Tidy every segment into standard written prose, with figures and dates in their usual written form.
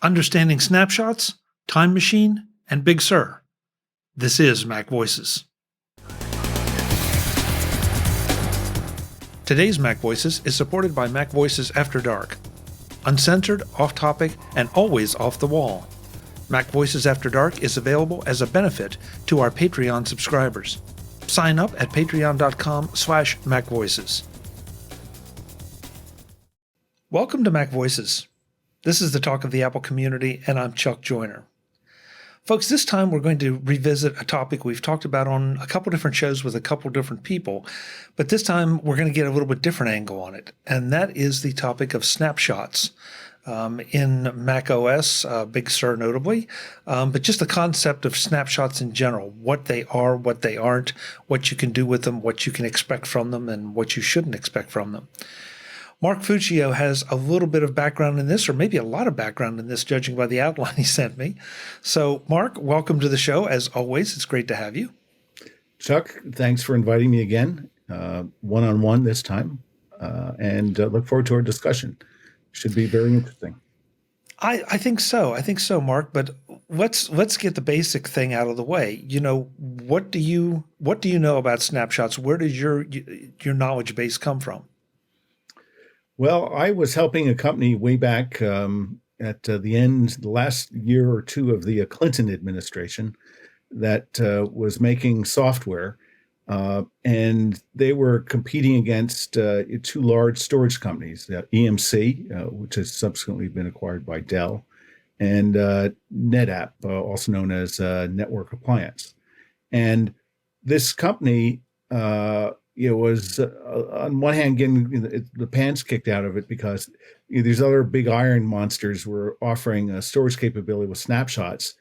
understanding snapshots, time machine, and Big Sur. This is MacVoices. Today's MacVoices is supported by MacVoices After Dark. Uncensored, off-topic, and always off the wall. MacVoices After Dark is available as a benefit to our Patreon subscribers. Sign up at patreon.com/MacVoices. Welcome to MacVoices. This is the talk of the Apple community, and I'm Chuck Joyner. Folks, this time we're going to revisit a topic we've talked about on a couple different shows with a couple different people, but this time we're going to get a little bit different angle on it, and that is the topic of snapshots in Mac OS, Big Sur notably, but just the concept of snapshots in general, what they are, what they aren't, what you can do with them, what you can expect from them, and what you shouldn't expect from them. Mark Fuccio has a little bit of background in this, or maybe a lot of background in this, judging by the outline he sent me. So, Mark, welcome to the show. As always, it's great to have you. Chuck, thanks for inviting me again, one-on-one this time, and look forward to our discussion. Should be very interesting. I think so. I think so, Mark. But let's get the basic thing out of the way. You know, what do you know about snapshots? Where does your knowledge base come from? Well, I was helping a company way back at the last year or two of the Clinton administration that was making software, and they were competing against two large storage companies, EMC, which has subsequently been acquired by Dell, and NetApp, also known as Network Appliance. And this company was on one hand getting the pants kicked out of it because these other big iron monsters were offering storage capability with snapshots,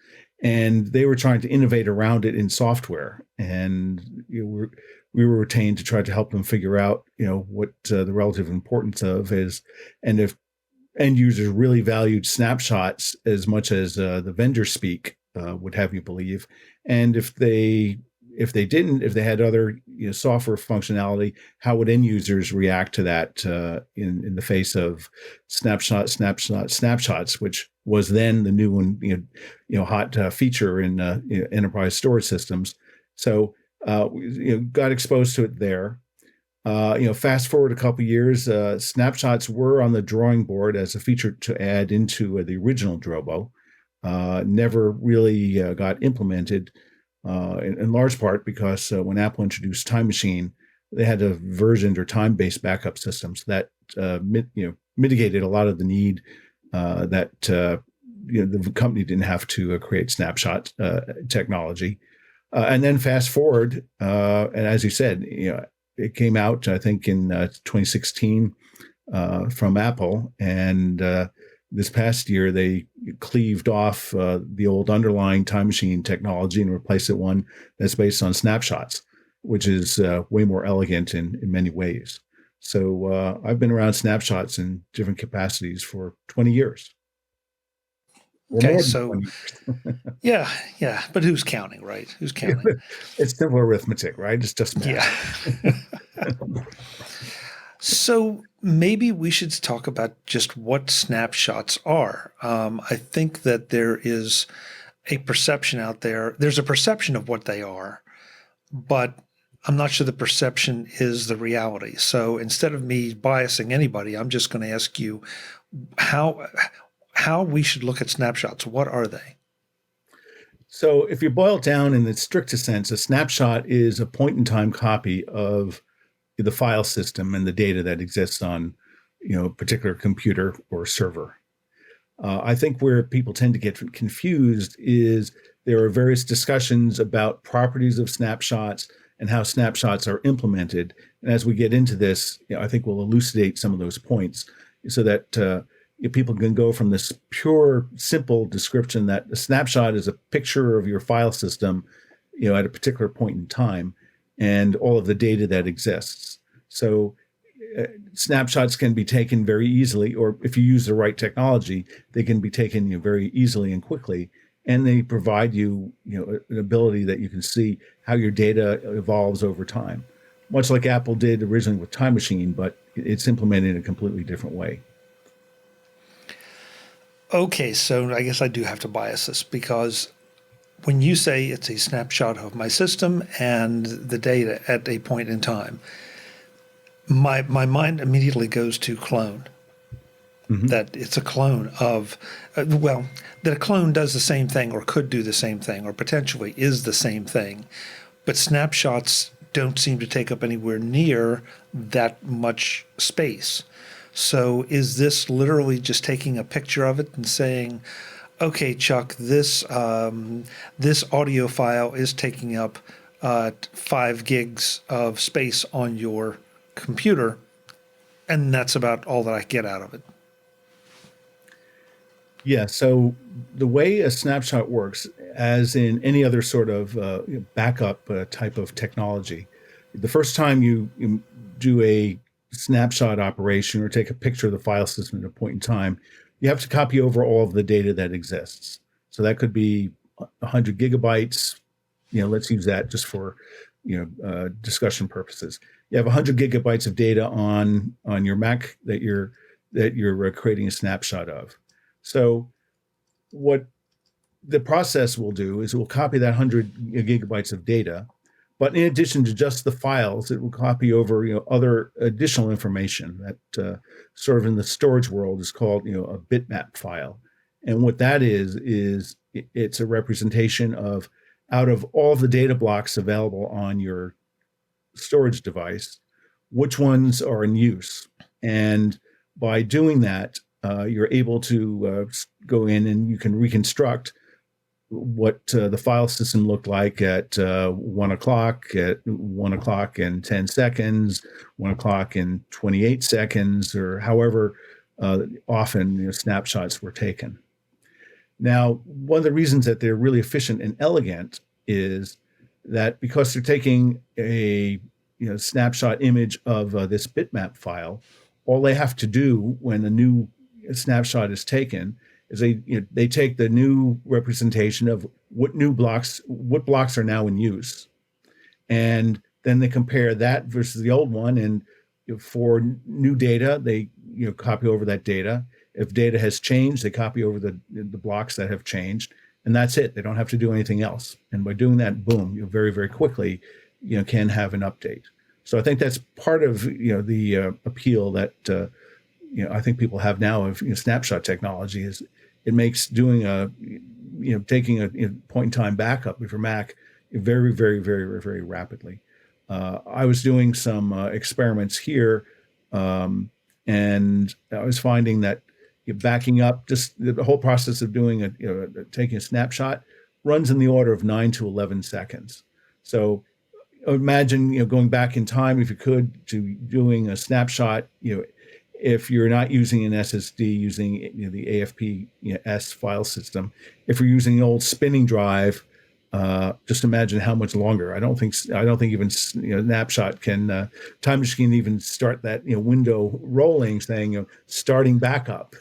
and they were trying to innovate around it in software. And we were retained to try to help them figure out, what the relative importance of is, and if end users really valued snapshots as much as the vendor speak would have you believe, and if they had other software functionality, how would end users react to that in the face of snapshots, which was then the new one, hot feature in enterprise storage systems. So got exposed to it there. Fast forward a couple of years, snapshots were on the drawing board as a feature to add into the original Drobo. Never really got implemented. In large part because when Apple introduced Time Machine, they had a versioned or time-based backup systems that mitigated a lot of the need that the company didn't have to create snapshot technology. And then fast forward, and as you said, it came out I think in 2016 from Apple, and this past year, they cleaved off the old underlying time machine technology and replaced it one that's based on snapshots, which is way more elegant in many ways. So I've been around snapshots in different capacities for 20 years. Okay, so yeah, but who's counting, right? Who's counting? It's simple arithmetic, right? It's just math. Yeah. So maybe we should talk about just what snapshots are. I think that there is a perception out there. There's a perception of what they are, but I'm not sure the perception is the reality. So instead of me biasing anybody, I'm just going to ask you how we should look at snapshots. What are they? So if you boil it down in the strictest sense, a snapshot is a point-in-time copy of the file system and the data that exists on, a particular computer or server. I think where people tend to get confused is there are various discussions about properties of snapshots and how snapshots are implemented. And as we get into this, I think we'll elucidate some of those points so that people can go from this pure, simple description that a snapshot is a picture of your file system, at a particular point in time, and all of the data that exists. So snapshots can be taken very easily, or if you use the right technology, they can be taken very easily and quickly. And they provide you, an ability that you can see how your data evolves over time, much like Apple did originally with Time Machine, but it's implemented in a completely different way. Okay, so I guess I do have to bias this because when you say it's a snapshot of my system and the data at a point in time, my mind immediately goes to clone. Mm-hmm. That it's a clone of, that a clone does the same thing or could do the same thing or potentially is the same thing. But snapshots don't seem to take up anywhere near that much space. So is this literally just taking a picture of it and saying, okay, Chuck, this audio file is taking up 5 gigs of space on your computer, and that's about all that I get out of it? Yeah. So the way a snapshot works, as in any other sort of backup type of technology, the first time you do a snapshot operation or take a picture of the file system at a point in time, you have to copy over all of the data that exists. So that could be 100 gigabytes. Let's use that just for discussion purposes. You have 100 gigabytes of data on your Mac that you're creating a snapshot of. So what the process will do is it will copy that 100 gigabytes of data, but in addition to just the files, it will copy over other additional information that sort of in the storage world is called a bitmap file. And what that is it's a representation of, out of all of the data blocks available on your storage device, which ones are in use. And by doing that, you're able to go in and you can reconstruct what the file system looked like at 1 o'clock, at 1 o'clock and 10 seconds, 1 o'clock and 28 seconds, or however often snapshots were taken. Now, one of the reasons that they're really efficient and elegant is that because they're taking a snapshot image of this bitmap file, all they have to do when a new snapshot is taken is they take the new representation of what blocks are now in use, and then they compare that versus the old one. And for new data, they copy over that data. If data has changed, they copy over the blocks that have changed, and that's it. They don't have to do anything else. And by doing that, boom, very, very quickly, can have an update. So I think that's part of the appeal that I think people have now of snapshot technology. Is it makes doing taking a point in time backup of your Mac very, very, very, very rapidly. I was doing some experiments here, and I was finding that backing up, just the whole process of doing taking a snapshot runs in the order of 9 to 11 seconds. So imagine going back in time, if you could, to doing a snapshot. If you're not using an SSD, using the AFP file system, if you're using the old spinning drive, just imagine how much longer. I don't think even Snapshot can Time Machine even start that window rolling, saying starting backup,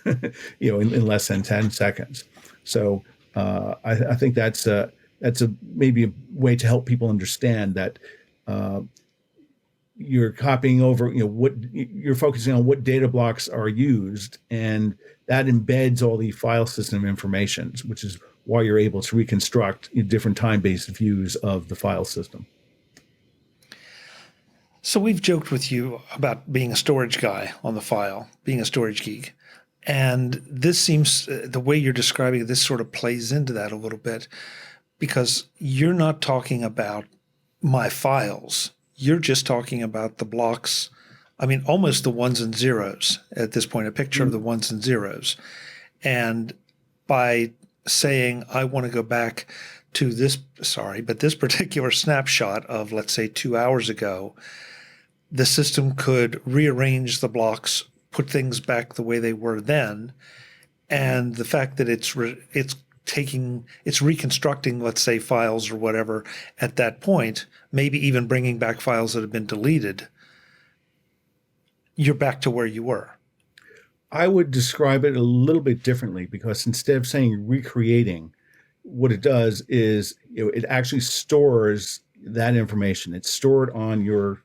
in less than 10 seconds. So I think that's a maybe a way to help people understand that. You're copying over, what you're focusing on, what data blocks are used, and that embeds all the file system information, which is why you're able to reconstruct different time-based views of the file system. So we've joked with you about being a storage guy on the file, being a storage geek. And this seems, the way you're describing it, this sort of plays into that a little bit, because you're not talking about my files. You're just talking about the blocks. I mean, almost the ones and zeros at this point, a picture of the ones and zeros. And by saying, I want to go back to this particular snapshot of, let's say, 2 hours ago, the system could rearrange the blocks, put things back the way they were then. And the fact that it's reconstructing, let's say, files or whatever at that point, maybe even bringing back files that have been deleted, you're back to where you were. I would describe it a little bit differently, because instead of saying recreating, what it does is it actually stores that information. It's stored on your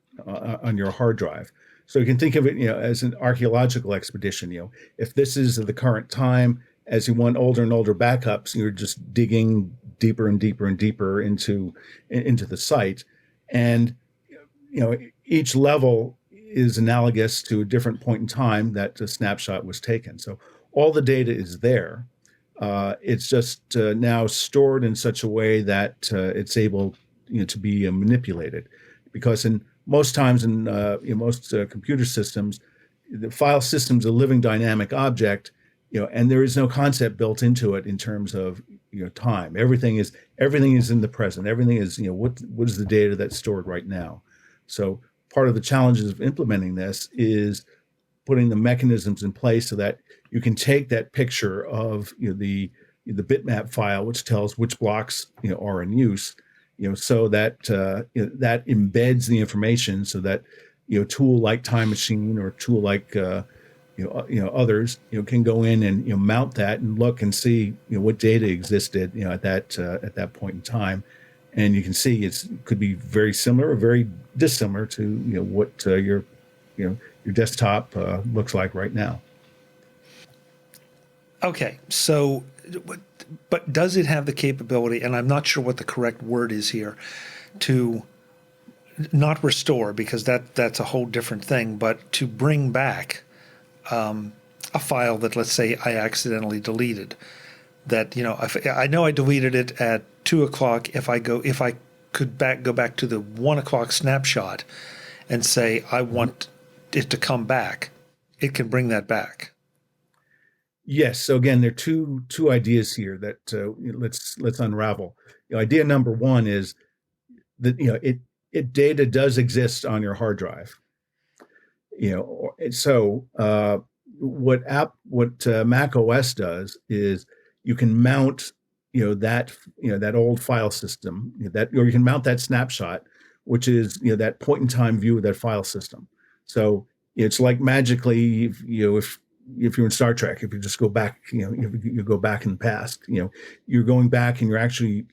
hard drive. So you can think of it as an archaeological expedition. If this is the current time as you want older and older backups, you're just digging deeper and deeper and deeper into the site. And each level is analogous to a different point in time that the snapshot was taken. So all the data is there. It's just now stored in such a way that it's able to be manipulated. Because in most times in most computer systems, the file system's a living dynamic object, and there is no concept built into it in terms of time. Everything is in the present. Everything is what is the data that's stored right now. So part of the challenges of implementing this is putting the mechanisms in place so that you can take that picture of the bitmap file, which tells which blocks are in use, so that that embeds the information so that a tool like Time Machine or a tool like others can go in and mount that and look and see what data existed at that point in time, and you can see it could be very similar or very dissimilar to what your desktop looks like right now. Okay, so, but does it have the capability, and I'm not sure what the correct word is here, to not restore, because that's a whole different thing, but to bring back a file that, let's say, I accidentally deleted, that I know I deleted it at 2:00. If I could go back to the 1:00 snapshot and say I want it to come back, it can bring that back. Yes. So again, there are two ideas here that let's unravel. Idea number one is that data does exist on your hard drive. So what Mac OS does is you can mount that old file system, or you can mount that snapshot, which is that point in time view of that file system. So it's like magically, if you're in Star Trek, if you just go back, you go back in the past, you're going back and you're actually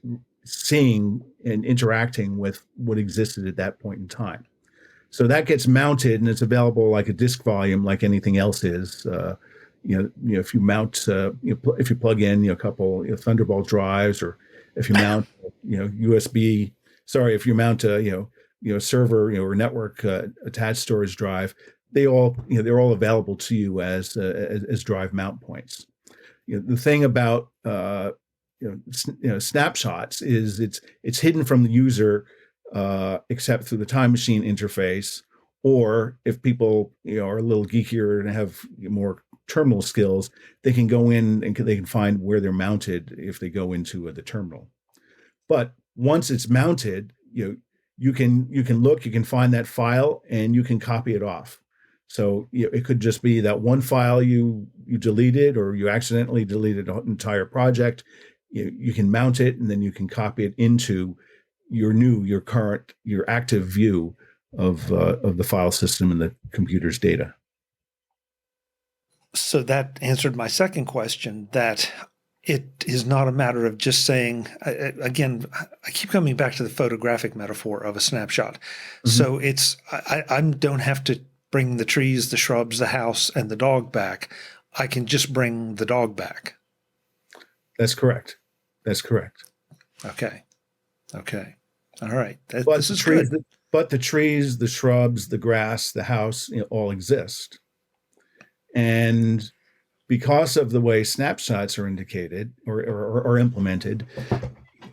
seeing and interacting with what existed at that point in time. So that gets mounted and it's available like a disk volume, like anything else is. If you mount, if you plug in a couple Thunderbolt drives, or if you mount, USB. Sorry, if you mount a server or network attached storage drive, they're all available to you as drive mount points. The thing about snapshots is it's hidden from the user except through the Time Machine interface, or if people are a little geekier and have more terminal skills, they can go in and they can find where they're mounted if they go into the terminal. But once it's mounted, you can look, you can find that file, and you can copy it off. So it could just be that one file you deleted, or you accidentally deleted an entire project. You can mount it, and then you can copy it into your current, your active view of the file system and the computer's data. So that answered my second question, that it is not a matter of just saying, again, I keep coming back to the photographic metaphor of a snapshot. Mm-hmm. So I don't have to bring the trees, the shrubs, the house, and the dog back. I can just bring the dog back. That's correct. Okay. All right. This is good. But the trees, the shrubs, the grass, the house, all exist. And because of the way snapshots are indicated or implemented,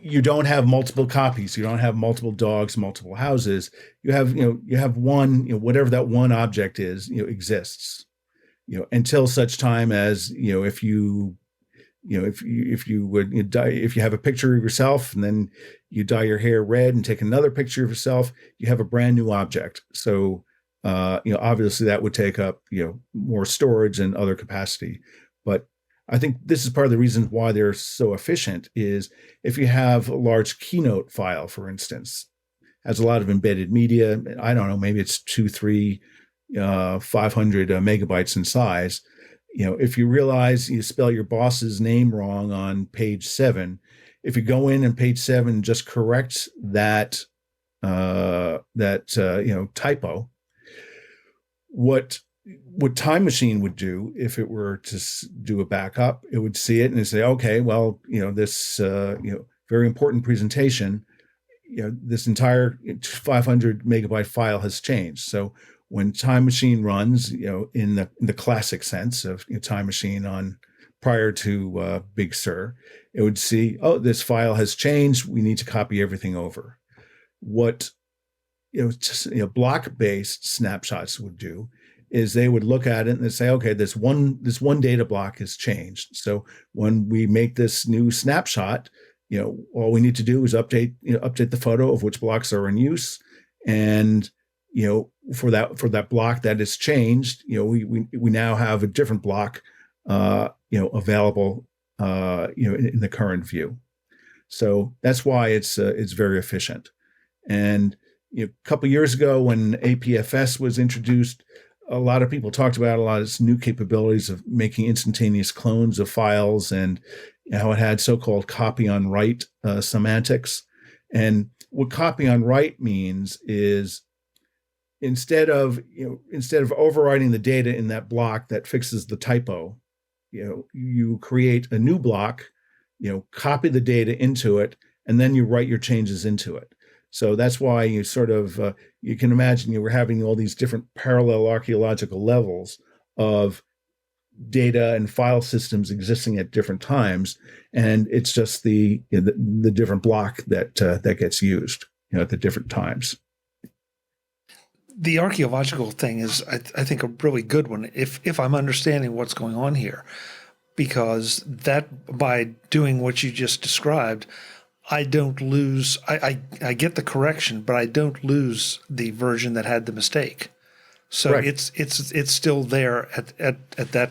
you don't have multiple copies. You don't have multiple dogs, multiple houses. You have one, whatever that one object is, exists, until such time as, if you have a picture of yourself and then you dye your hair red and take another picture of yourself, you have a brand new object. So, obviously that would take up, more storage and other capacity. But I think this is part of the reason why they're so efficient is if you have a large Keynote file, for instance, has a lot of embedded media, I don't know, maybe it's 2, 3, 500 megabytes in size. If you realize you spell your boss's name wrong on page 7, if you go in and page 7 just correct that typo, what what Time Machine would do if it were to do a backup, it would see it and say, okay, well, this very important presentation, this entire 500 megabyte file has changed. So when Time Machine runs, in the classic sense of Time Machine on prior to Big Sur, it would see, oh, this file has changed. We need to copy everything over. What block-based snapshots would do is they would look at it and say, okay, this one data block has changed. So when we make this new snapshot, all we need to do is update the photo of which blocks are in use, and for that block that is changed, we now have a different block, available, in the current view. So that's why it's very efficient. And a couple of years ago, when APFS was introduced, a lot of people talked about a lot of its new capabilities of making instantaneous clones of files, and how it had so-called copy on write semantics. And what copy on write means is instead of overwriting the data in that block that fixes the typo, you create a new block, copy the data into it, and then you write your changes into it. So that's why you sort of, you can imagine you were having all these different parallel archaeological levels of data and file systems existing at different times, and it's just the different block that gets used, at the different times. The archaeological thing is, I think, a really good one, if I'm understanding what's going on here, because that by doing what you just described, I don't lose. I get the correction, but I don't lose the version that had the mistake. So Right. it's still there at that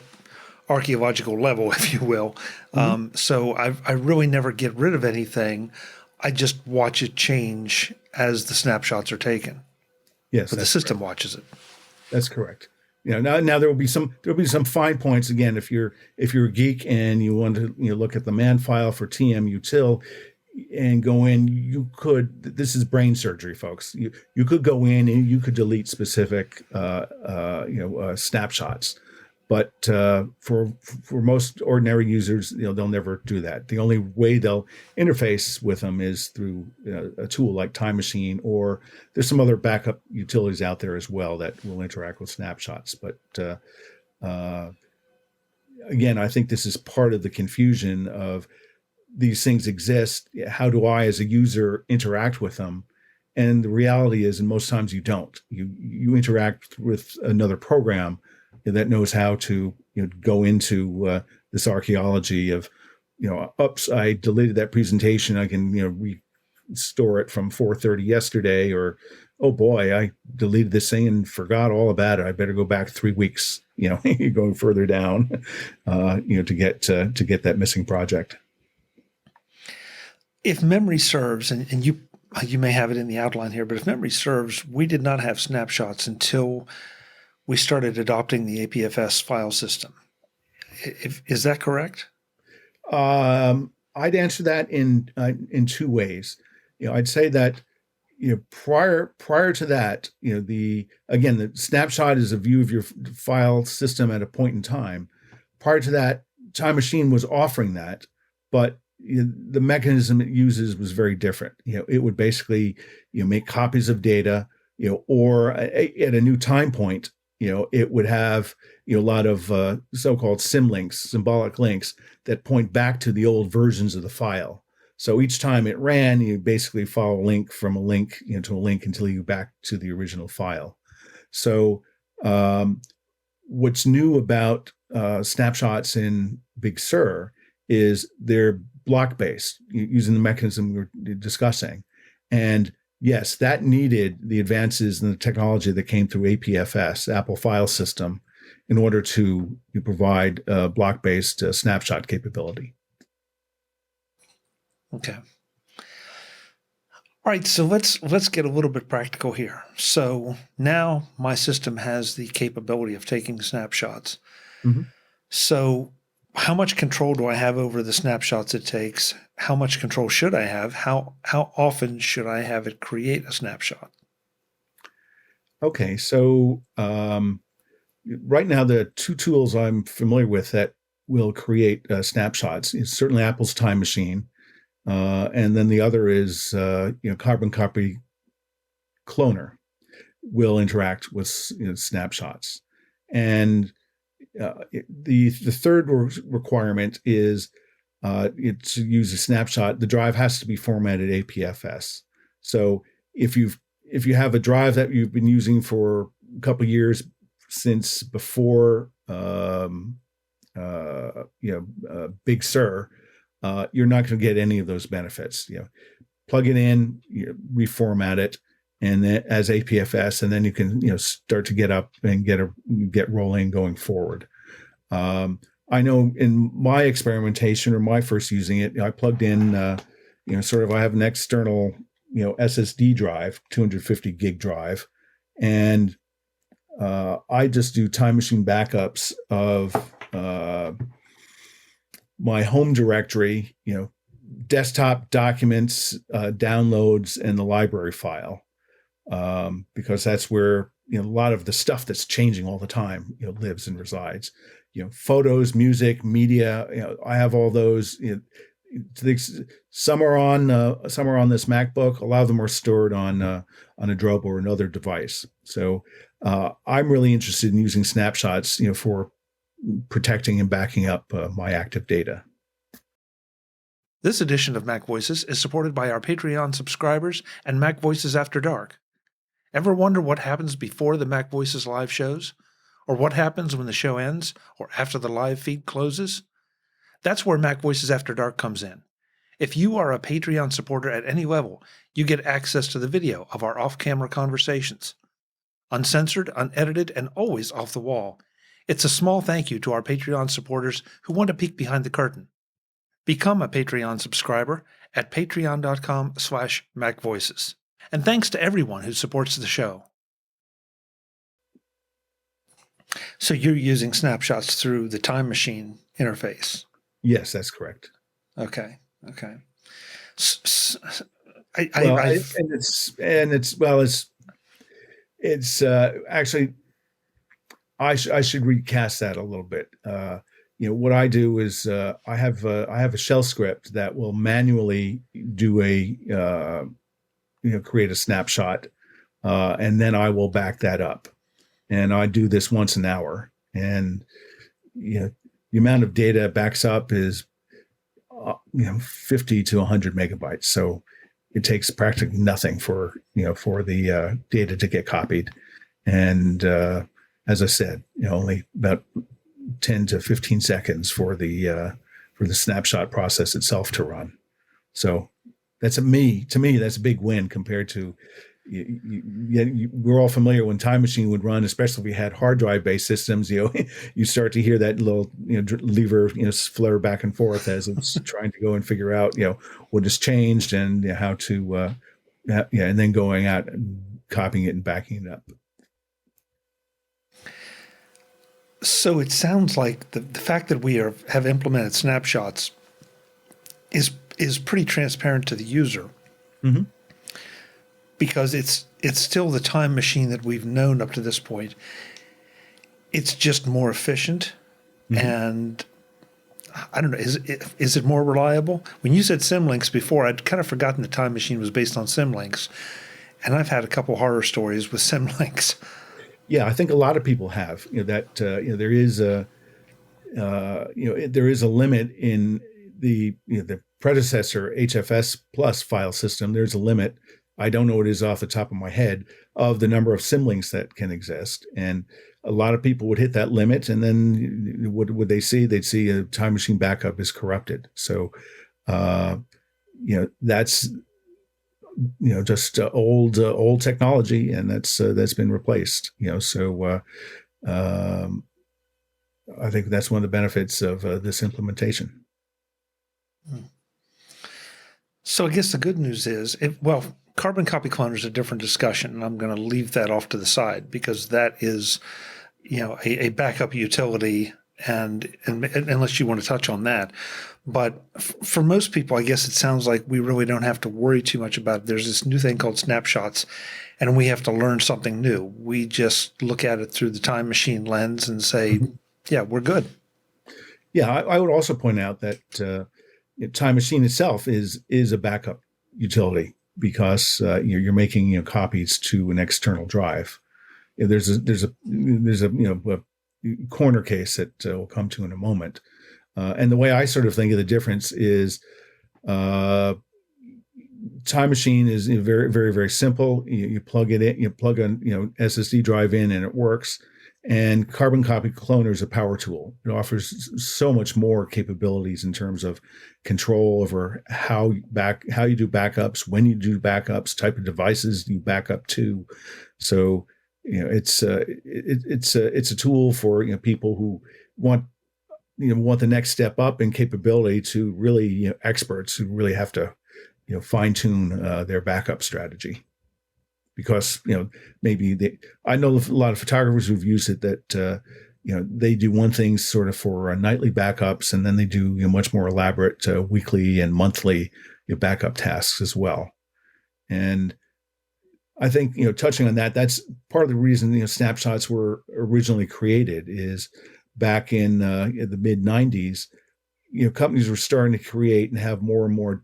archaeological level, if you will. So I really never get rid of anything. I just watch it change as the snapshots are taken. Yes, But the system watches it. That's correct. Now there will be some fine points again. If you're a geek and you want to look at the man file for TM util and go in, you could. This is brain surgery, folks. You could go in and you could delete specific snapshots, but for most ordinary users, they'll never do that. The only way they'll interface with them is through a tool like Time Machine, or there's some other backup utilities out there as well that will interact with snapshots. But again, I think this is part of the confusion of these things exist. How do I, as a user, interact with them? And the reality is, and most times you don't. You interact with another program that knows how to go into this archaeology of, oops, I deleted that presentation. I can restore it from 4:30 yesterday, or oh boy, I deleted this thing and forgot all about it. I better go back 3 weeks. Going further down, to get that missing project. If memory serves, and you may have it in the outline here, but if memory serves, we did not have snapshots until we started adopting the APFS file system. Is that correct? I'd answer that in 2 ways. I'd say that prior to that, the snapshot is a view of your file system at a point in time. Prior to that, Time Machine was offering that, but the mechanism it uses was very different. It would basically make copies of data, or at a new time point, it would have a lot of so-called symbolic links that point back to the old versions of the file. So each time it ran, you basically follow a link from a link to a link until you back to the original file. So what's new about snapshots in Big Sur is they're block-based, using the mechanism we were discussing. And yes, that needed the advances in the technology that came through APFS, Apple File System, in order to provide block-based snapshot capability. Okay. All right, so let's get a little bit practical here. So now my system has the capability of taking snapshots. Mm-hmm. So how much control do I have over the snapshots it takes? How much control should I have? How often should I have it create a snapshot? Okay, so right now, the two tools I'm familiar with that will create snapshots is certainly Apple's Time Machine, and then the other is Carbon Copy Cloner will interact with snapshots. And the third requirement is to use a snapshot. The drive has to be formatted APFS. So if you have a drive that you've been using for a couple of years since before Big Sur, you're not going to get any of those benefits. Plug it in, reformat it, and then as APFS, and then you can start to get up and get rolling going forward. I know in my experimentation or my first using it, I plugged in, I have an external SSD drive, 250 gig drive, and I just do Time Machine backups of my home directory, desktop documents, downloads, and the library file, because that's where a lot of the stuff that's changing all the time lives and resides. Photos, music, media. I have all those. Some are on this MacBook. A lot of them are stored on a Drobo or another device. So I'm really interested in using snapshots, for protecting and backing up my active data. This edition of MacVoices is supported by our Patreon subscribers and MacVoices After Dark. Ever wonder what happens before the MacVoices live shows? Or what happens when the show ends or after the live feed closes? That's where MacVoices After Dark comes in. If you are a Patreon supporter at any level, you get access to the video of our off-camera conversations. Uncensored, unedited, and always off the wall. It's a small thank you to our Patreon supporters who want to peek behind the curtain. Become a Patreon subscriber at patreon.com/MacVoices. And thanks to everyone who supports the show. So you're using snapshots through the Time Machine interface? Yes, that's correct. Okay. It's actually, I should recast that a little bit. What I do is I have a shell script that will manually do create a snapshot, and then I will back that up. And I do this once an hour. And the amount of data backs up is 50 to 100 megabytes. So it takes practically nothing for the data to get copied. And as I said, only about 10 to 15 seconds for the snapshot process itself to run. So to me, that's a big win compared to, we're all familiar when Time Machine would run, especially if we had hard drive based systems, you start to hear that little, lever, flare back and forth as it's trying to go and figure out, what has changed and how to, and then going out and copying it and backing it up. So it sounds like the fact that we have implemented snapshots is pretty transparent to the user. Mm-hmm. Because it's still the Time Machine that we've known up to this point. It's just more efficient, mm-hmm. and I don't know, is it more reliable? When you said Symlinks before, I'd kind of forgotten the Time Machine was based on Symlinks, and I've had a couple horror stories with Symlinks. Yeah, I think a lot of people have. That there is a there is a limit in the the predecessor HFS Plus file system. There's a limit. I don't know what it is off the top of my head of the number of Symlinks that can exist. And a lot of people would hit that limit. And then what would they see? They'd see a Time Machine backup is corrupted. So, that's, just old technology, and that's been replaced, so I think that's one of the benefits of this implementation. So I guess the good news is, Carbon Copy Cloner is a different discussion, and I'm going to leave that off to the side because that is, a backup utility and unless you want to touch on that. But for most people, I guess it sounds like we really don't have to worry too much about it. There's this new thing called snapshots, and we have to learn something new. We just look at it through the time machine lens and say, yeah, we're good. Yeah, I would also point out that Time Machine itself is a backup utility because you're making copies to an external drive. There's a corner case that we'll come to in a moment. And the way I sort of think of the difference is Time Machine is very, very, very simple. You plug it in, you plug a SSD drive in, and it works. And Carbon Copy Cloner is a power tool. It offers so much more capabilities in terms of control over how you do backups, when you do backups, type of devices you back up to. So it's a tool for people who want the next step up in capability to really experts who really have to fine tune their backup strategy. Because maybe I know a lot of photographers who've used it that they do one thing sort of for nightly backups, and then they do much more elaborate weekly and monthly backup tasks as well. And I think touching on that, that's part of the reason snapshots were originally created. Is back in the mid '90s, companies were starting to create and have more and more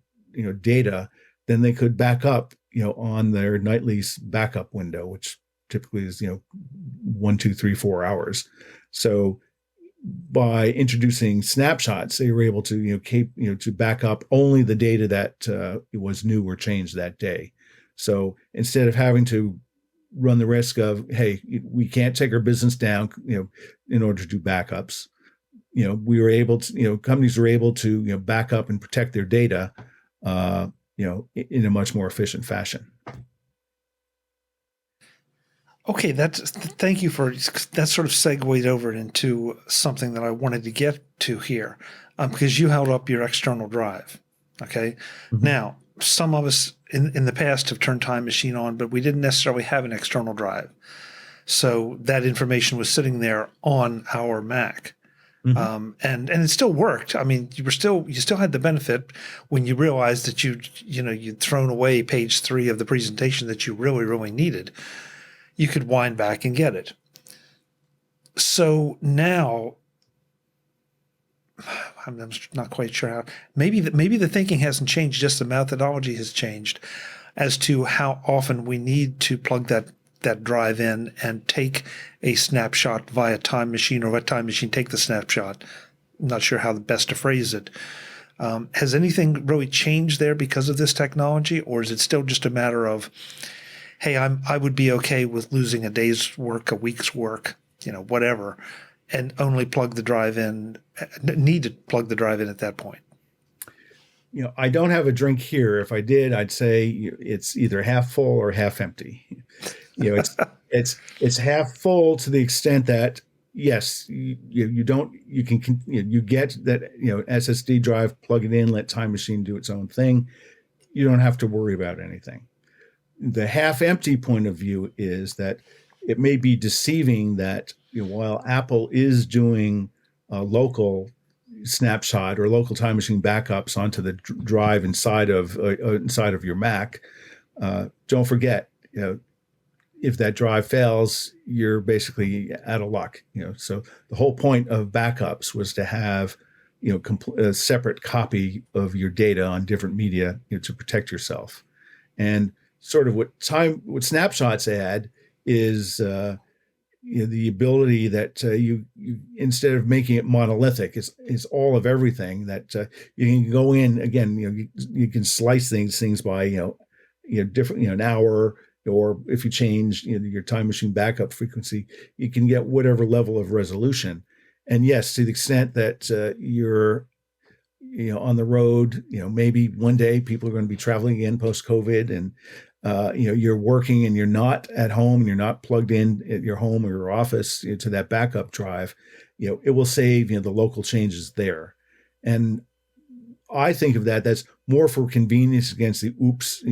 data than they could back up on their nightly backup window, which typically is 1, 2, 3, 4 hours. So by introducing snapshots, they were able to to back up only the data that was new or changed that day. So instead of having to run the risk of, hey, we can't take our business down in order to do backups, we were able to companies were able to back up and protect their data in a much more efficient fashion. Okay, thank you for that. Sort of segued over into something that I wanted to get to here, because you held up your external drive. Okay, now some of us in the past have turned Time Machine on, but we didn't necessarily have an external drive, so that information was sitting there on our Mac. And it still worked. I mean, you still had the benefit when you realized that you'd thrown away page 3 of the presentation that you really, really needed. You could wind back and get it. So now, I'm not quite sure how. Maybe the thinking hasn't changed. Just the methodology has changed as to how often we need to plug that drive in and take a snapshot via Time Machine, or let Time Machine take the snapshot. I'm not sure how best to phrase it. Has anything really changed there because of this technology, or is it still just a matter of, hey, I would be okay with losing a day's work, a week's work, whatever, and only plug the drive in, need to plug the drive in at that point? I don't have a drink here. If I did, I'd say it's either half full or half empty. It's half full to the extent that yes, you get that SSD drive, plug it in, let Time Machine do its own thing. You don't have to worry about anything. The half empty point of view is that it may be deceiving that while Apple is doing local snapshot or local Time Machine backups onto the drive inside of your Mac, don't forget, if that drive fails, you're basically out of luck. So the whole point of backups was to have a separate copy of your data on different media to protect yourself. And sort of what snapshots add is the ability that you instead of making it monolithic, is all of everything that you can go in again. You can slice things by different an hour, or if you change your Time Machine backup frequency, you can get whatever level of resolution. And yes, to the extent that you're on the road, maybe one day people are going to be traveling again post-COVID, and you're working and you're not at home and you're not plugged in at your home or your office to that backup drive, it will save the local changes there. And I think of that's more for convenience against the oops,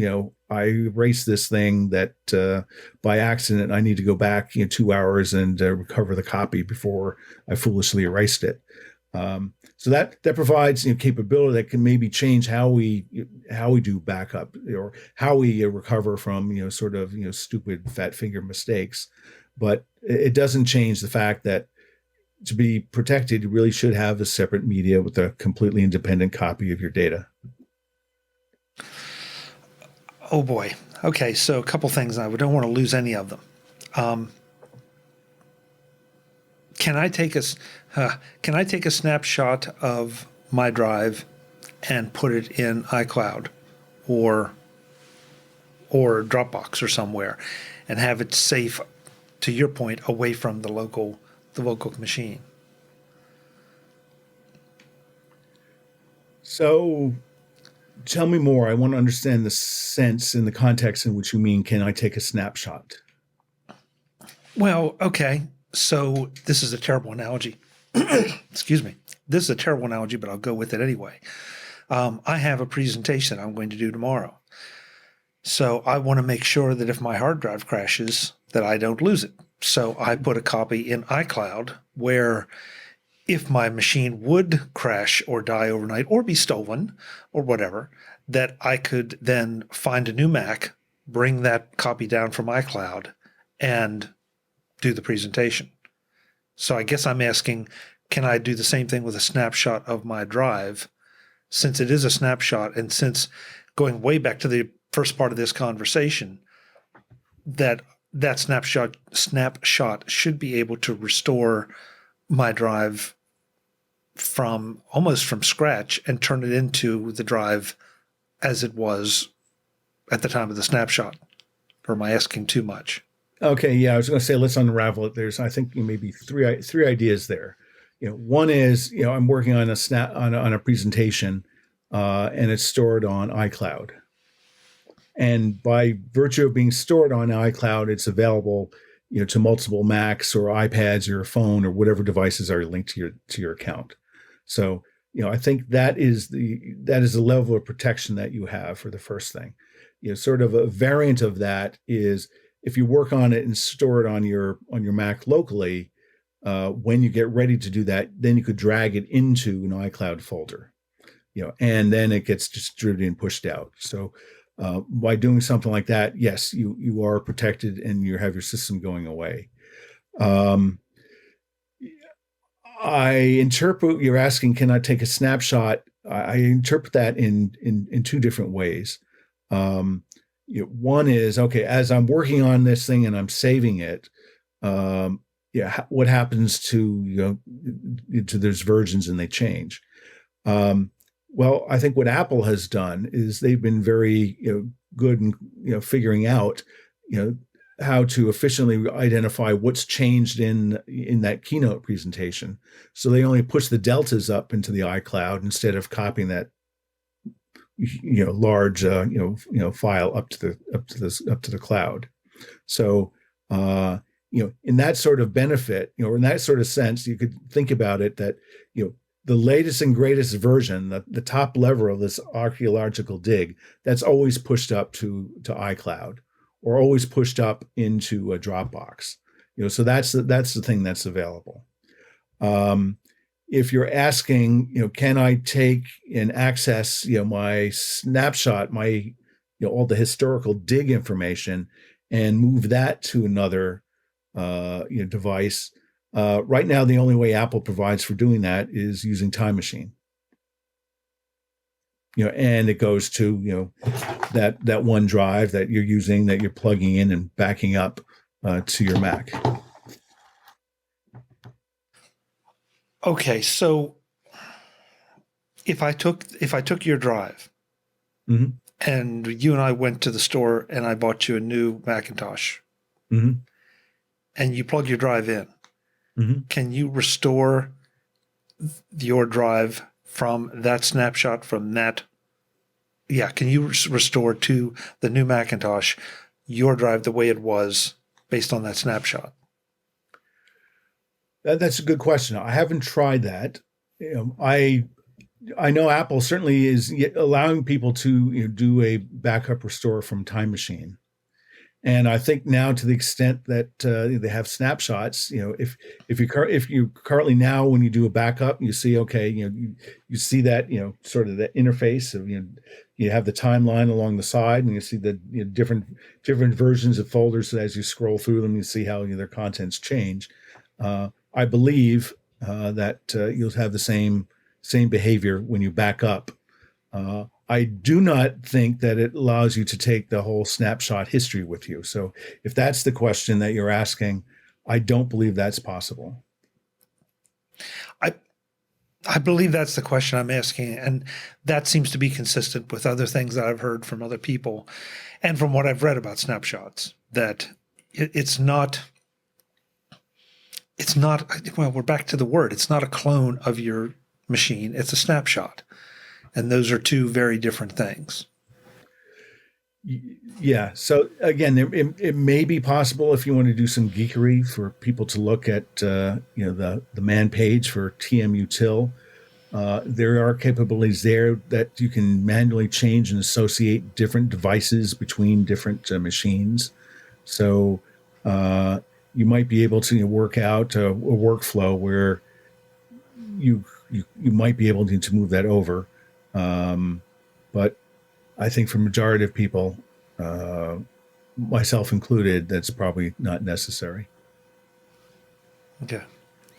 I erased this thing that by accident I need to go back 2 hours and recover the copy before I foolishly erased it. So that provides capability that can maybe change how we do backup or how we recover from sort of stupid fat finger mistakes, but it doesn't change the fact that to be protected, you really should have a separate media with a completely independent copy of your data. Oh boy. Okay, so a couple things. I don't want to lose any of them. Can I take a snapshot of my drive and put it in iCloud or Dropbox or somewhere, and have it safe, to your point, away from the local machine? So tell me more. I want to understand the sense in the context in which you mean, can I take a snapshot? Well, okay. So this is a terrible analogy. Excuse me. This is a terrible analogy, but I'll go with it anyway. I have a presentation I'm going to do tomorrow. So I want to make sure that if my hard drive crashes, that I don't lose it. So I put a copy in iCloud where if my machine would crash or die overnight or be stolen or whatever, that I could then find a new Mac, bring that copy down from iCloud, and do the presentation. So I guess I'm asking, can I do the same thing with a snapshot of my drive, since it is a snapshot, and since going way back to the first part of this conversation, that snapshot should be able to restore my drive from almost from scratch and turn it into the drive as it was at the time of the snapshot? Or am I asking too much? Okay, yeah, I was going to say let's unravel it. There's, I think, maybe three ideas there. One is, I'm working on a presentation, and it's stored on iCloud, and by virtue of being stored on iCloud, it's available, to multiple Macs or iPads or your phone or whatever devices are linked to your account. So, I think that is the level of protection that you have for the first thing. Sort of a variant of that is, if you work on it and store it on your Mac locally, when you get ready to do that, then you could drag it into an iCloud folder, and then it gets distributed and pushed out. So by doing something like that, yes, you are protected and you have your system going away. I interpret, you're asking, can I take a snapshot? I interpret that in two different ways. One is, okay, as I'm working on this thing and I'm saving it, what happens to there's versions and they change. Well, I think what Apple has done is they've been very good in figuring out how to efficiently identify what's changed in that keynote presentation. So they only push the deltas up into the iCloud instead of copying that large file up to the cloud. So in that sort of benefit, in that sort of sense, you could think about it that the latest and greatest version, the top level of this archaeological dig, that's always pushed up to iCloud or always pushed up into a Dropbox. So that's the thing that's available. If you're asking, can I take and access, my snapshot, my, all the historical dig information and move that to another, device? Right now, the only way Apple provides for doing that is using Time Machine. And it goes to, that one drive that you're using, that you're plugging in and backing up to your Mac. Okay, so if I took your drive, mm-hmm. and you and I went to the store and I bought you a new Macintosh, mm-hmm. and you plug your drive in, mm-hmm. can you restore your drive from that snapshot from that? Yeah, can you restore to the new Macintosh your drive the way it was based on that snapshot? That's a good question. I haven't tried that. I I know Apple certainly is allowing people to do a backup restore from Time Machine. And I think now, to the extent that they have snapshots, if you currently now, when you do a backup, you see, okay, you see that, sort of the interface of, you have the timeline along the side, and you see the different versions of folders. So as you scroll through them, you see how their contents change. I believe that you'll have the same behavior when you back up. I do not think that it allows you to take the whole snapshot history with you. So if that's the question that you're asking, I don't believe that's possible. I believe that's the question I'm asking, and that seems to be consistent with other things that I've heard from other people and from what I've read about snapshots, that it's not, well, we're back to the word. It's not a clone of your machine. It's a snapshot. And those are two very different things. Yeah. So again, it may be possible, if you want to do some geekery, for people to look at the man page for TMUtil. There are capabilities there that you can manually change and associate different devices between different machines. So you might be able to work out a workflow where you might be able to move that over. But I think for majority of people, myself included, that's probably not necessary. Okay.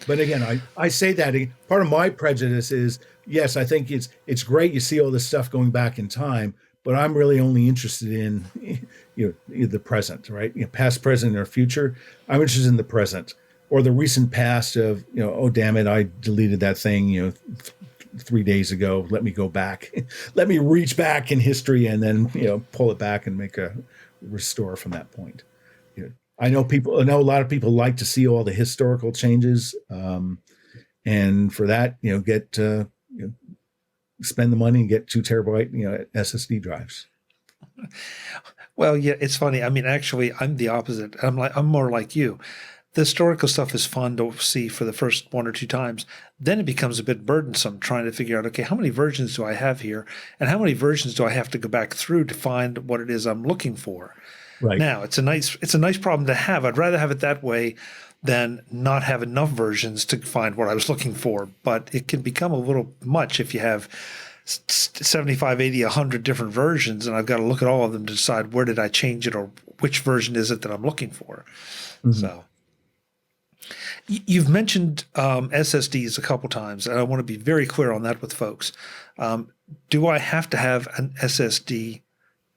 But again, I say that part of my prejudice is, yes, I think it's great. You see all this stuff going back in time, but I'm really only interested in the present, right? Past, present, or future. I'm interested in the present, or the recent past of, oh, damn it, I deleted that thing, 3 days ago. Let me go back. Let me reach back in history and then pull it back and make a restore from that point. I know a lot of people like to see all the historical changes, and for that, spend the money and get 2 terabyte SSD drives. Well, yeah, it's funny. I mean, actually, I'm the opposite. I'm more like you. The historical stuff is fun to see for the first 1 or 2 times. Then it becomes a bit burdensome trying to figure out, okay, how many versions do I have here? And how many versions do I have to go back through to find what it is I'm looking for? Right. Now, it's a nice problem to have. I'd rather have it that way than not have enough versions to find what I was looking for. But it can become a little much if you have 75, 80, 100 different versions, and I've got to look at all of them to decide where did I change it or which version is it that I'm looking for. Mm-hmm. So you've mentioned SSDs a couple times, and I want to be very clear on that with folks. Do I have to have an SSD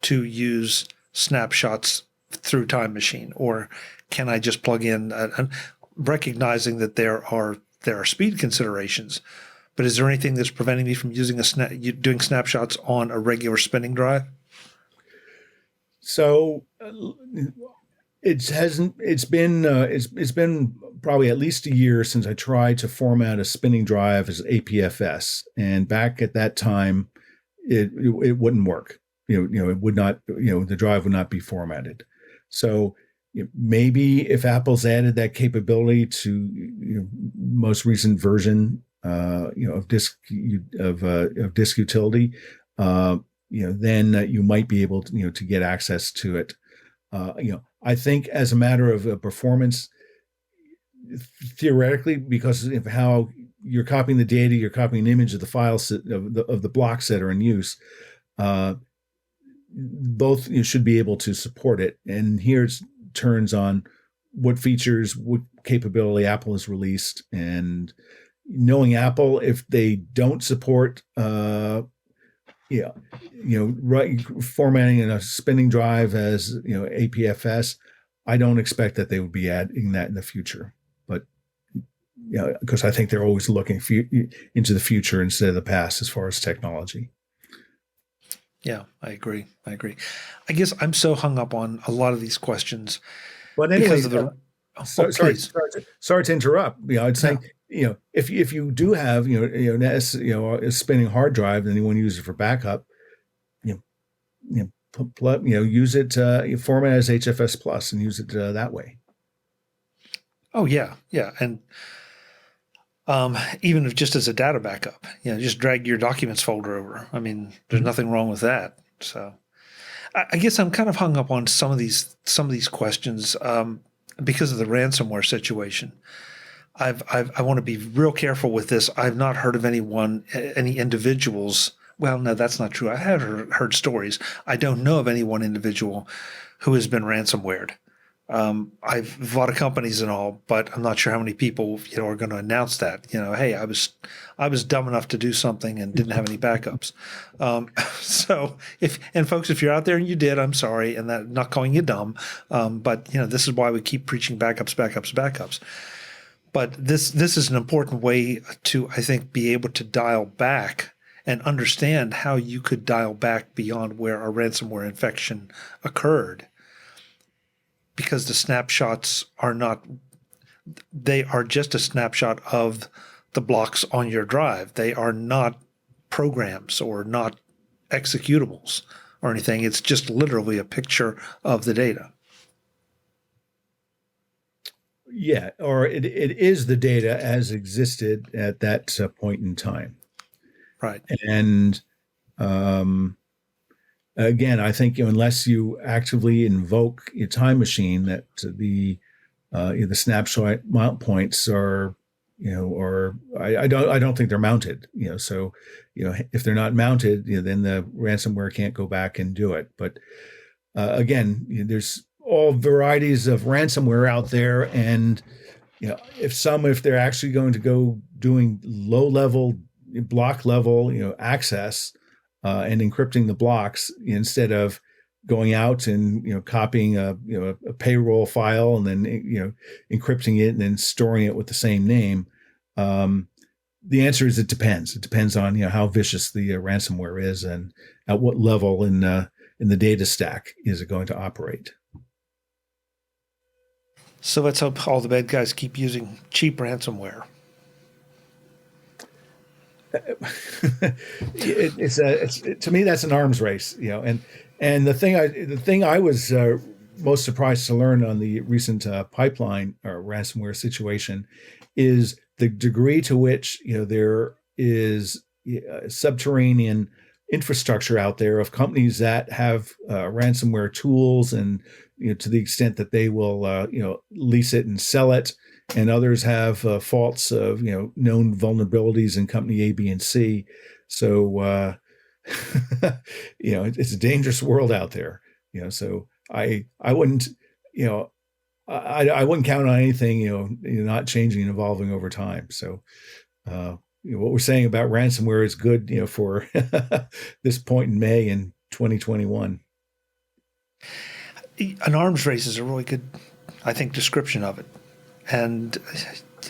to use snapshots through Time Machine, or can I just plug in, recognizing that there are speed considerations, but is there anything that's preventing me from using doing snapshots on a regular spinning drive? So it's been probably at least a year since I tried to format a spinning drive as APFS, and back at that time, it wouldn't work. It would not. The drive would not be formatted. So maybe if Apple's added that capability to most recent version, of disk utility, then you might be able to to get access to it. I think as a matter of performance, theoretically, because of how you're copying the data, you're copying an image of the file set of the blocks that are in use. Both you should be able to support it. And here it turns on what features, what capability Apple has released. And knowing Apple, if they don't support, formatting in a spinning drive as, APFS, I don't expect that they would be adding that in the future. But, because I think they're always looking into the future instead of the past as far as technology. Yeah, I agree. I guess I'm so hung up on a lot of these questions. But anyways, sorry to interrupt. I'd say, if you do have a spinning hard drive and you want to use it for backup, use it, format as HFS plus and use it that way. Oh yeah, and Even if just as a data backup, just drag your documents folder over. I mean, there's nothing wrong with that. So I guess I'm kind of hung up on some of these questions because of the ransomware situation. I want to be real careful with this. I've not heard of any individuals. Well, no, that's not true. I have heard stories. I don't know of any one individual who has been ransomwared. I've a lot of companies and all, but I'm not sure how many people are going to announce that. Hey, I was dumb enough to do something and didn't have any backups. So folks, if you're out there and you did, I'm sorry, and that not calling you dumb, but this is why we keep preaching backups. But this is an important way to, I think, be able to dial back and understand how you could dial back beyond where a ransomware infection occurred. Because the snapshots they are just a snapshot of the blocks on your drive. They are not programs or not executables or anything. It's just literally a picture of the data. Yeah, or it is the data as existed at that point in time. Right. And again, I think unless you actively invoke your time machine, that the snapshot mount points are, or I don't think they're mounted. So if they're not mounted, then the ransomware can't go back and do it. But again, there's all varieties of ransomware out there, and if they're actually going to go doing low level, block level, access and encrypting the blocks instead of going out and copying a payroll file and then encrypting it and then storing it with the same name. The answer is it depends. It depends on how vicious the ransomware is and at what level in the data stack is it going to operate. So let's hope all the bad guys keep using cheap ransomware. To me, that's an arms race, and the thing I was most surprised to learn on the recent pipeline or ransomware situation is the degree to which there is subterranean infrastructure out there of companies that have ransomware tools, and to the extent that they will lease it and sell it, and others have faults of known vulnerabilities in company A, B, and C. So it's a dangerous world out there. So I wouldn't I wouldn't count on anything not changing and evolving over time. So what we're saying about ransomware is good for this point in May in 2021. An arms race is a really good, I think, description of it. And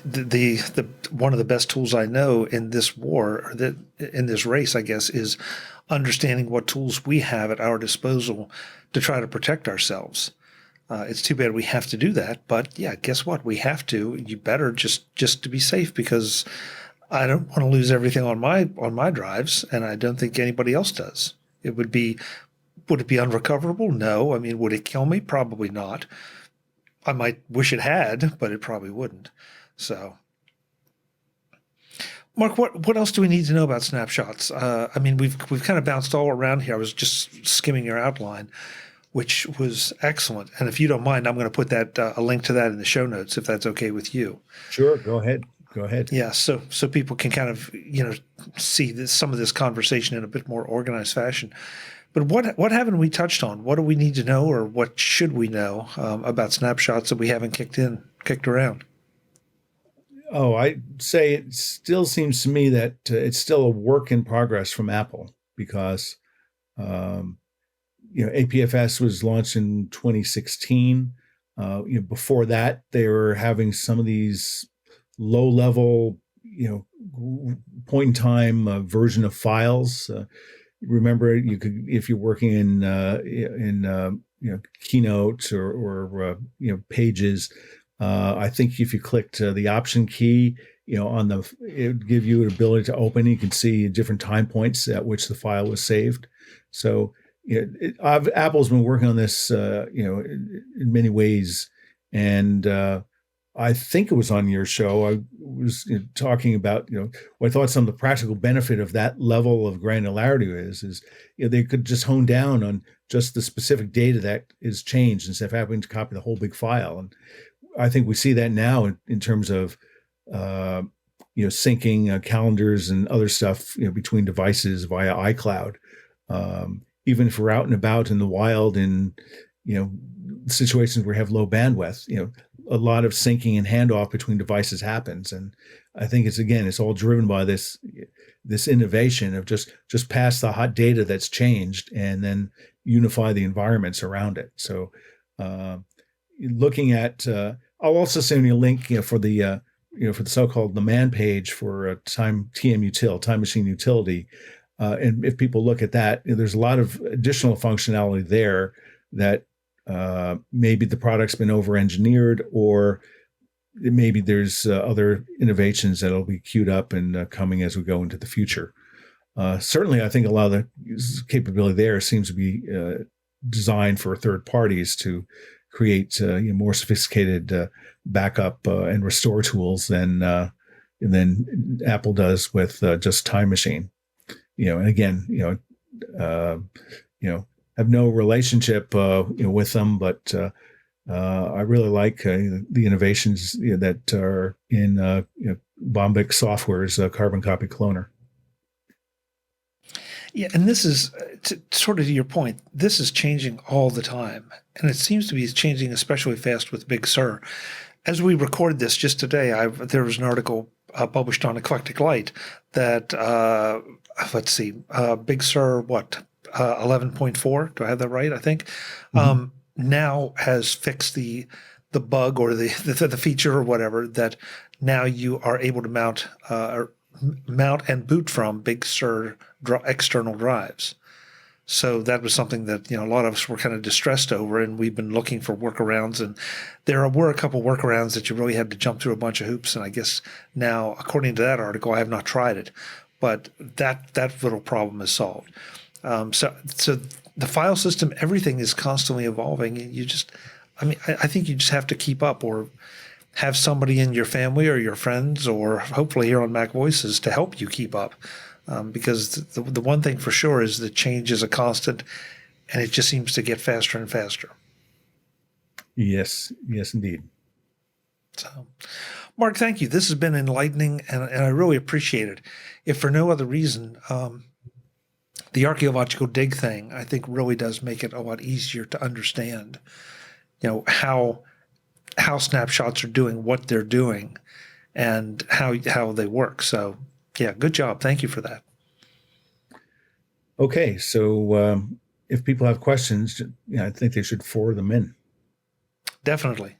the one of the best tools I know in this war, or in this race, I guess, is understanding what tools we have at our disposal to try to protect ourselves. It's too bad we have to do that, but yeah, guess what? We have to. You better just to be safe, because I don't want to lose everything on my drives, and I don't think anybody else does. Would it be unrecoverable? No. I mean, would it kill me? Probably not. I might wish it had, but it probably wouldn't. So, Mark, what else do we need to know about snapshots? I mean, we've kind of bounced all around here. I was just skimming your outline, which was excellent. And if you don't mind, I'm going to put that a link to that in the show notes, if that's okay with you. Sure, go ahead. Yeah, so people can kind of see some of this conversation in a bit more organized fashion. But what haven't we touched on? What do we need to know, or what should we know about snapshots that we haven't kicked around? Oh, I'd say it still seems to me that it's still a work in progress from Apple, because APFS was launched in 2016. Before that, they were having some of these low-level, point in time version of files. Remember, you could, if you're working in Keynote or Pages, I think if you clicked the Option key, it would give you an ability to open. You can see different time points at which the file was saved. So Apple's been working on this, in many ways, and I think it was on your show. I was talking about, what I thought some of the practical benefit of that level of granularity is they could just hone down on just the specific data that is changed instead of having to copy the whole big file. And I think we see that now in terms of, syncing calendars and other stuff, between devices via iCloud. Even if we're out and about in the wild in, situations where we have low bandwidth, a lot of syncing and handoff between devices happens. And I think it's all driven by this innovation of just pass the hot data that's changed and then unify the environments around it. So looking at, I'll also send you a link, for the so-called the man page for time machine utility. And if people look at that, there's a lot of additional functionality there that maybe the product's been over-engineered, or maybe there's other innovations that'll be queued up and coming as we go into the future. Certainly, I think a lot of the capability there seems to be designed for third parties to create more sophisticated backup and restore tools than Apple does with just Time Machine. And again, have no relationship, with them, but I really like the innovations that are in Bombich Software's Carbon Copy Cloner. Yeah, and this is sort of to your point. This is changing all the time, and it seems to be changing especially fast with Big Sur. As we record this just today, there was an article published on Eclectic Light that Big Sur 11.4. Do I have that right? I think now has fixed the bug or the feature or whatever that now you are able to mount and boot from Big Sur external drives. So that was something that a lot of us were kind of distressed over, and we've been looking for workarounds. And there were a couple workarounds that you really had to jump through a bunch of hoops. And I guess now, according to that article, I have not tried it, but that little problem is solved. So the file system, everything is constantly evolving. And I think you just have to keep up, or have somebody in your family or your friends, or hopefully here on MacVoices, to help you keep up. Because the one thing for sure is that change is a constant, and it just seems to get faster and faster. Yes, indeed. So, Mark, thank you. This has been enlightening, and I really appreciate it. If for no other reason, the archaeological dig thing, I think, really does make it a lot easier to understand, how snapshots are doing what they're doing, and how they work. So, yeah, good job. Thank you for that. Okay, so if people have questions, I think they should forward them in. Definitely.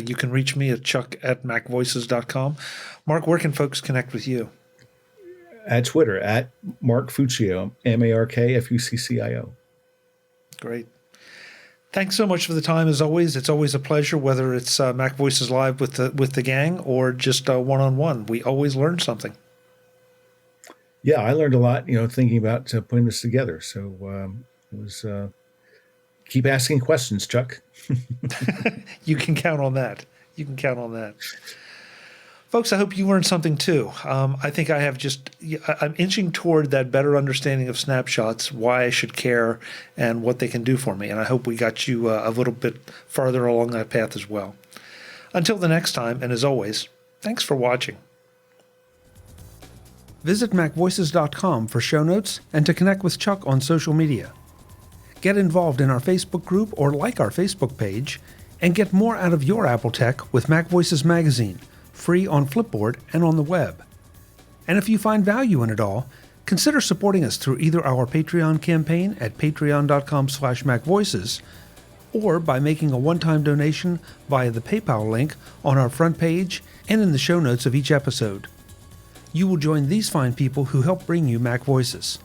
You can reach me at chuck@macvoices.com. Mark, where can folks connect with you? At Twitter, at Mark Fuccio, MarkFuccio. Great. Thanks so much for the time, as always. It's always a pleasure, whether it's MacVoices Live with the gang or just one-on-one. We always learn something. Yeah, I learned a lot, thinking about putting this together. So it was keep asking questions, Chuck. You can count on that. Folks, I hope you learned something too. I think I'm inching toward that better understanding of snapshots, why I should care, and what they can do for me. And I hope we got you a little bit farther along that path as well. Until the next time, and as always, thanks for watching. Visit MacVoices.com for show notes and to connect with Chuck on social media. Get involved in our Facebook group or like our Facebook page, and get more out of your Apple tech with MacVoices Magazine, free on Flipboard and on the web. And if you find value in it all, consider supporting us through either our Patreon campaign at patreon.com/MacVoices, or by making a one-time donation via the PayPal link on our front page and in the show notes of each episode. You will join these fine people who help bring you MacVoices.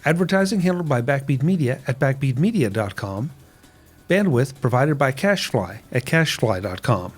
Advertising handled by Backbeat Media at backbeatmedia.com. Bandwidth provided by CacheFly at cachefly.com.